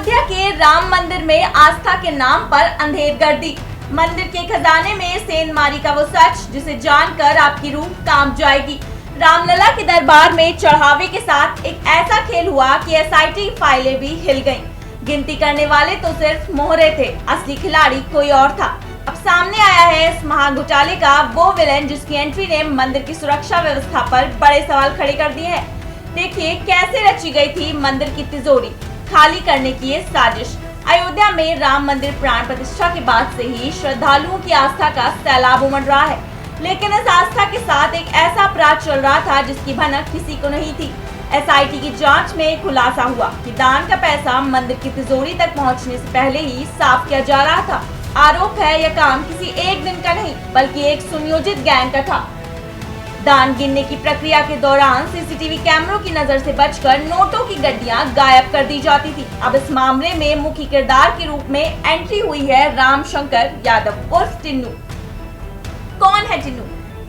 अयोध्या के राम मंदिर में आस्था के नाम पर अंधेरगर्दी। मंदिर के खजाने में सेंधमारी का वो सच जिसे जानकर आपकी रूह कांप जाएगी। रामलला के दरबार में चढ़ावे के साथ एक ऐसा खेल हुआ कि एसआईटी फाइलें भी हिल गईं। गिनती करने वाले तो सिर्फ मोहरे थे, असली खिलाड़ी कोई और था। अब सामने आया है इस महाघोटाले का वो विलेन जिसकी एंट्री ने मंदिर की सुरक्षा व्यवस्था पर बड़े सवाल खड़े कर दिए हैं। देखिए कैसे रची गई थी मंदिर की तिजोरी खाली करने की ये साजिश। अयोध्या में राम मंदिर प्राण प्रतिष्ठा के बाद से ही श्रद्धालुओं की आस्था का सैलाब उमड़ रहा है, लेकिन इस आस्था के साथ एक ऐसा अपराध चल रहा था जिसकी भनक किसी को नहीं थी। एसआईटी की जांच में खुलासा हुआ कि दान का पैसा मंदिर की तिजोरी तक पहुंचने से पहले ही साफ किया जा रहा था। आरोप है यह काम किसी एक दिन का नहीं बल्कि एक सुनियोजित गैंग का था। दान गिनने की प्रक्रिया के दौरान सीसीटीवी कैमरों की नजर से बचकर नोटों की गड्डियां गायब कर दी जाती थी। अब इस मामले में मुख्य किरदार के रूप में एंट्री हुई है राम शंकर यादव उर्फ टिन्नू। कौन है टिन्नू?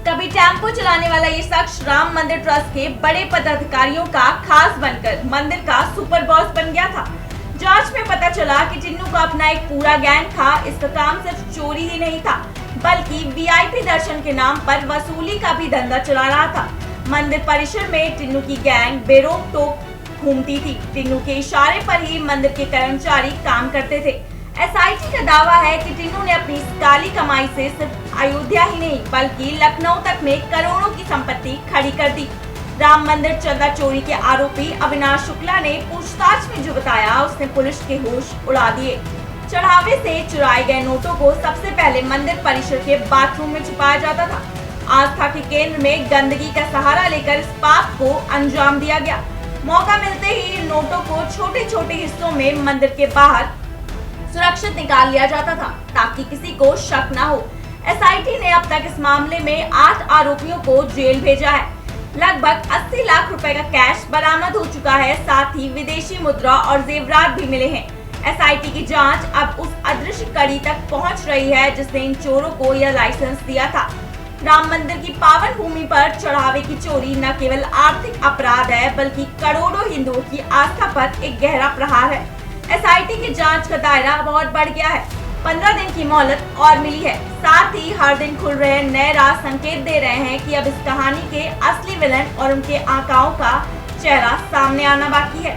कभी टेम्पो चलाने वाला ये शख्स राम मंदिर ट्रस्ट के बड़े पदाधिकारियों का खास बनकर मंदिर का सुपर बॉस बन गया था। जांच में पता चला कि टिन्नू का अपना एक पूरा गैंग था। इसका काम सिर्फ चोरी ही नहीं था बल्कि वीआईपी दर्शन के नाम पर वसूली का भी धंधा चला रहा था। मंदिर परिसर में टिन्नू की गैंग बेरोक टोक घूमती थी। टिन्नू के इशारे पर ही मंदिर के कर्मचारी काम करते थे। एसआईटी का दावा है कि टिन्नू ने अपनी काली कमाई से सिर्फ अयोध्या ही नहीं बल्कि लखनऊ तक में करोड़ों की संपत्ति खड़ी कर दी। राम मंदिर चंदा चोरी के आरोपी अविनाश शुक्ला ने पूछताछ में जो बताया उसने पुलिस के होश उड़ा दिए। चढ़ावे से चुराए गए नोटों को सबसे पहले मंदिर परिसर के बाथरूम में छुपाया जाता था। आस्था के केंद्र में गंदगी का सहारा लेकर इस पाप को अंजाम दिया गया। मौका मिलते ही नोटों को छोटे छोटे हिस्सों में मंदिर के बाहर सुरक्षित निकाल लिया जाता था ताकि किसी को शक न हो। एसआईटी ने अब तक इस मामले में 8 आरोपियों को जेल भेजा है। लगभग 80 लाख रुपए का कैश बरामद हो चुका है, साथ ही विदेशी मुद्रा और जेवरात भी मिले हैं। एसआईटी की जांच अब उस अदृश्य कड़ी तक पहुंच रही है जिसने इन चोरों को यह लाइसेंस दिया था। राम मंदिर की पावन भूमि पर चढ़ावे की चोरी न केवल आर्थिक अपराध है बल्कि करोड़ों हिंदुओं की आस्था पर एक गहरा प्रहार है। एसआईटी की जांच का दायरा बहुत बढ़ गया है। 15 दिन की मोहलत और मिली है। साथ ही हर दिन खुल रहे नए राज संकेत दे रहे हैं कि अब इस कहानी के असली विलन और उनके आकाओं का चेहरा सामने आना बाकी है।